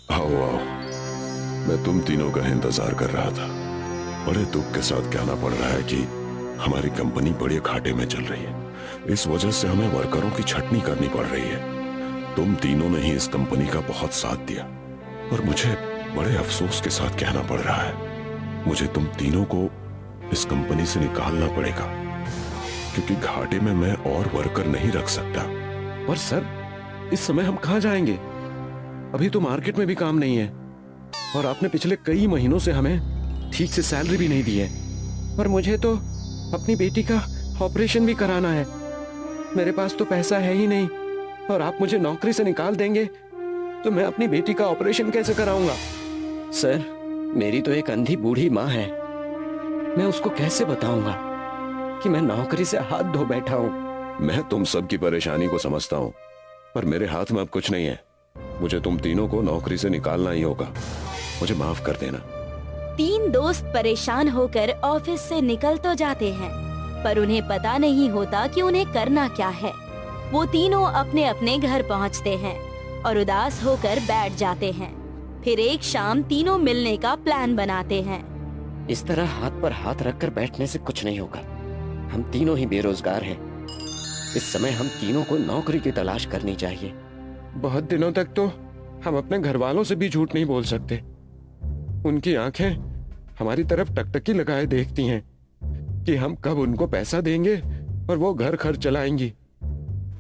आओ आओ। मैं तुम तीनों का इंतजार कर रहा था। बड़े दुख के साथ कहना पड़ रहा है कि हमारी कंपनी बड़े घाटे में चल रही है। इस वजह से हमें वर्करों की छटनी करनी पड़ रही है। तुम तीनों ने ही इस कंपनी का बहुत साथ दिया और मुझे बड़े अफसोस के साथ कहना पड़ रहा है, मुझे तुम तीनों को इस कंपनी से निकालना पड़ेगा, क्योंकि घाटे में मैं और वर्कर नहीं रख सकता। पर सर, इस समय हम कहाँ जाएंगे? अभी तो मार्केट में भी काम नहीं है और आपने पिछले कई महीनों से हमें ठीक से सैलरी भी नहीं दी है। पर मुझे तो अपनी बेटी का ऑपरेशन भी कराना है। मेरे पास तो पैसा है ही नहीं और आप मुझे नौकरी से निकाल देंगे तो मैं अपनी बेटी का ऑपरेशन कैसे कराऊंगा? सर, मेरी तो एक अंधी बूढ़ी माँ है। मैं उसको कैसे बताऊंगा कि मैं नौकरी से हाथ धो बैठा हूँ? मैं तुम सबकी परेशानी को समझता हूँ, पर मेरे हाथ में अब कुछ नहीं है। मुझे तुम तीनों को नौकरी से निकालना ही होगा। मुझे माफ कर देना। तीन दोस्त परेशान होकर ऑफिस से निकल तो जाते हैं, पर उन्हें पता नहीं होता कि उन्हें करना क्या है। वो तीनों अपने अपने घर पहुंचते हैं और उदास होकर बैठ जाते हैं। फिर एक शाम तीनों मिलने का प्लान बनाते हैं। इस तरह हाथ पर हाथ रखकर बैठने से कुछ नहीं होगा। हम तीनों ही बेरोजगार हैं। इस समय हम तीनों को नौकरी की तलाश करनी चाहिए। बहुत दिनों तक तो हम अपने घर वालों से भी झूठ नहीं बोल सकते। उनकी आंखें हमारी तरफ टकटकी लगाए देखती हैं कि हम कब उनको पैसा देंगे और वो घर खर्च चलाएंगी।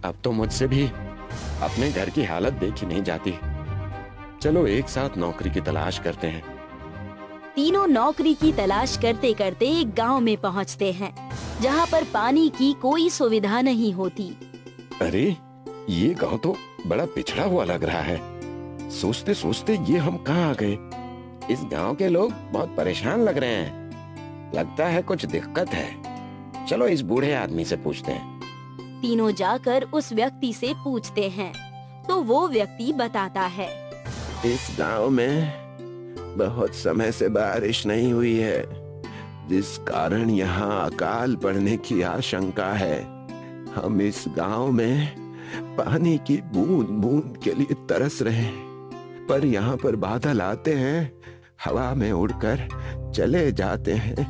अब तो मुझसे भी अपने घर की हालत देखी नहीं जाती। चलो एक साथ नौकरी की तलाश करते हैं। तीनों नौकरी की तलाश करते करते एक गांव में पहुंचते हैं, जहां पर पानी की कोई सुविधा नहीं होती। अरे, ये गांव तो बड़ा पिछड़ा हुआ लग रहा है। सोचते सोचते ये हम कहाँ आ गए? इस गांव के लोग बहुत परेशान लग रहे हैं। लगता है कुछ दिक्कत है। चलो इस बूढ़े आदमी से पूछते हैं। तीनों जाकर उस व्यक्ति से पूछते हैं तो वो व्यक्ति बताता है, इस गांव में बहुत समय से बारिश नहीं हुई है, जिस कारण यहाँ अकाल पड़ने की आशंका है। हम इस गांव में पानी की बूंद बूंद के लिए तरस रहे हैं, पर यहाँ पर बादल आते हैं, हवा में उड़कर चले जाते हैं,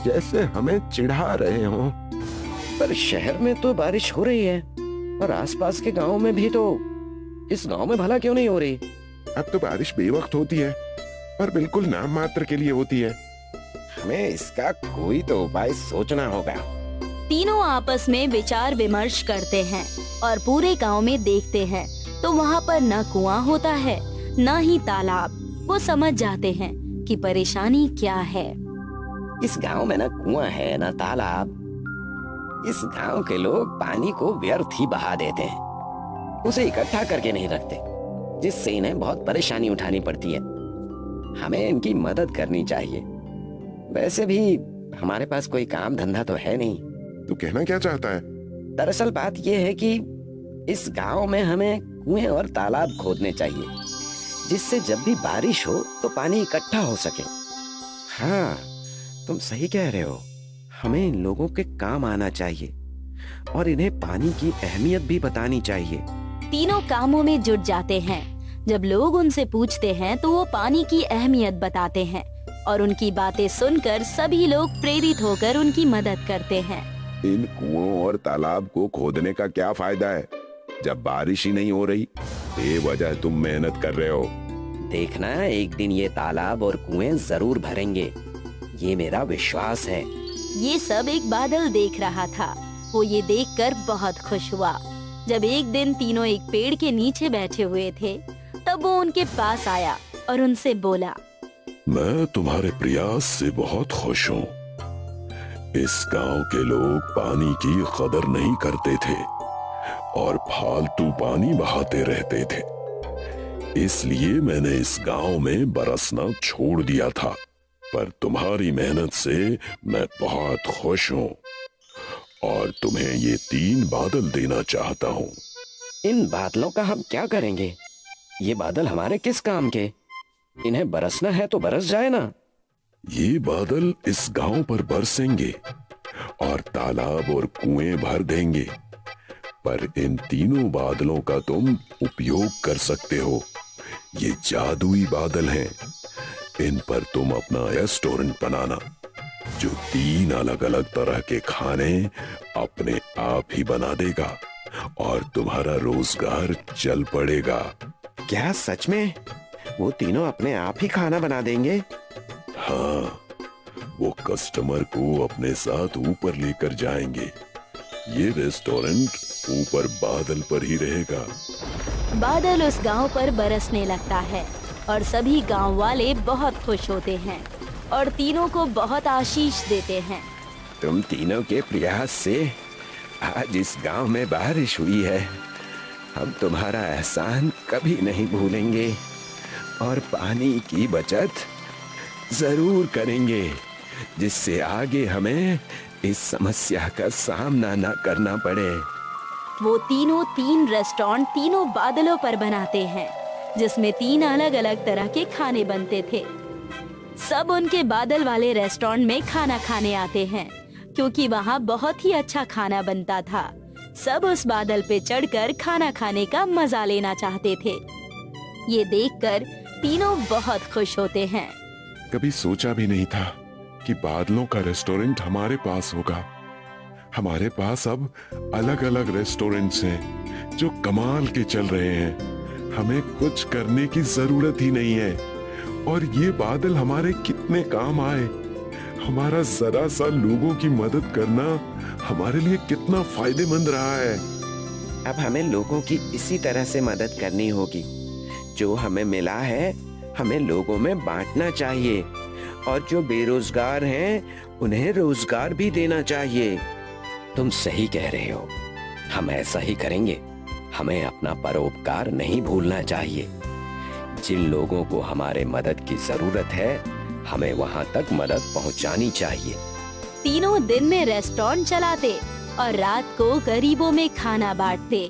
जैसे हमें चिढ़ा रहे हों। पर शहर में तो बारिश हो रही है और आसपास के गांव में भी, तो इस गांव में भला क्यों नहीं हो रही? अब तो बारिश बेवक्त होती है, पर बिल्कुल नाम मात्र के लिए होती है। हमें इसका कोई तो उपाय सोचना होगा। तीनों आपस में विचार विमर्श करते हैं और पूरे गांव में देखते हैं तो वहाँ पर न कुआं होता है न ही तालाब। वो समझ जाते हैं कि परेशानी क्या है। इस गांव में न कुआं है न तालाब। इस गांव के लोग पानी को व्यर्थ ही बहा देते हैं, उसे इकट्ठा करके नहीं रखते, जिससे इन्हें बहुत परेशानी उठानी पड़ती है। हमें इनकी मदद करनी चाहिए। वैसे भी हमारे पास कोई काम धंधा तो है नहीं। तू कहना क्या चाहता है? दरअसल बात यह है कि इस गांव में हमें कुएं और तालाब खोदने चाहिए, जिससे जब भी बारिश हो तो पानी इकट्ठा हो सके। हाँ, तुम सही कह रहे हो। हमें इन लोगों के काम आना चाहिए और इन्हें पानी की अहमियत भी बतानी चाहिए। तीनों कामों में जुट जाते हैं। जब लोग उनसे पूछते हैं तो वो पानी की अहमियत बताते हैं और उनकी बातें सुनकर सभी लोग प्रेरित होकर उनकी मदद करते हैं। इन कुओं और तालाब को खोदने का क्या फायदा है जब बारिश ही नहीं हो रही? बेवजह तुम मेहनत कर रहे हो। देखना, एक दिन ये तालाब और कुएं जरूर भरेंगे, ये मेरा विश्वास है। ये सब एक बादल देख रहा था। वो ये देखकर बहुत खुश हुआ। जब एक दिन तीनों एक पेड़ के नीचे बैठे हुए थे, तब वो उनके पास आया और उनसे बोला, मैं तुम्हारे प्रयास से बहुत खुश हूँ। इस गांव के लोग पानी की कदर नहीं करते थे और फालतू पानी बहाते रहते थे, इसलिए मैंने इस गांव में बरसना छोड़ दिया था। पर तुम्हारी मेहनत से मैं बहुत खुश हूँ और तुम्हें ये 3 बादल देना चाहता हूँ। इन बादलों का हम क्या करेंगे? ये बादल हमारे किस काम के? इन्हें बरसना है तो बरस जाए ना। ये बादल इस गांव पर बरसेंगे और तालाब और कुएं भर देंगे, पर इन तीनों बादलों का तुम उपयोग कर सकते हो। ये जादुई बादल हैं। इन पर तुम अपना रेस्टोरेंट बनाना, जो 3 अलग अलग तरह के खाने अपने आप ही बना देगा और तुम्हारा रोजगार चल पड़ेगा। क्या सच में वो तीनों अपने आप ही खाना बना देंगे? हाँ, वो कस्टमर को अपने साथ ऊपर लेकर जाएंगे। ये रेस्टोरेंट ऊपर बादल पर ही रहेगा। बादल उस गांव पर बरसने लगता है और सभी गांव वाले बहुत खुश होते हैं और तीनों को बहुत आशीष देते हैं। तुम तीनों के प्रयास से आज इस गांव में बारिश हुई है। हम तुम्हारा एहसान कभी नहीं भूलेंगे और पानी की बचत जरूर करेंगे, जिससे आगे हमें इस समस्या का सामना न करना पड़े। वो तीनों 3 रेस्टोरेंट तीनों बादलों पर बनाते हैं, जिसमें 3 अलग अलग तरह के खाने बनते थे। सब उनके बादल वाले रेस्टोरेंट में खाना खाने आते हैं, क्योंकि वहाँ बहुत ही अच्छा खाना बनता था। सब उस बादल पे चढ़कर खाना खाने का मजा लेना चाहते थे। ये देखकर तीनों बहुत खुश होते हैं। कभी सोचा भी नहीं था कि बादलों का रेस्टोरेंट हमारे पास होगा। हमारे पास अब अलग अलग रेस्टोरेंट्स हैं जो कमाल के चल रहे हैं। हमें कुछ करने की जरूरत ही नहीं है और ये बादल हमारे कितने काम आए। हमारा जरा सा लोगों की मदद करना हमारे लिए कितना फायदेमंद रहा है। अब हमें लोगों की इसी तरह से मदद करनी होगी। जो हमें मिला है हमें लोगों में बांटना चाहिए और जो बेरोजगार हैं उन्हें रोजगार भी देना चाहिए। तुम सही कह रहे हो, हम ऐसा ही करेंगे। हमें अपना परोपकार नहीं भूलना चाहिए। जिन लोगों को हमारे मदद की जरूरत है हमें वहां तक मदद पहुंचानी चाहिए। तीनों दिन में रेस्टोरेंट चलाते और रात को गरीबों में खाना बांटते।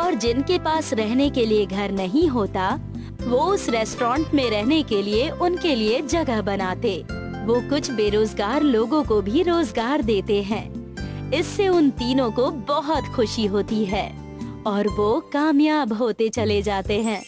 और जिनके पास रहने के लिए घर नहीं होता, वो उस रेस्टोरेंट में रहने के लिए उनके लिए जगह बनाते। वो कुछ बेरोजगार लोगों को भी रोजगार देते हैं। इससे उन तीनों को बहुत खुशी होती है और वो कामयाब होते चले जाते हैं।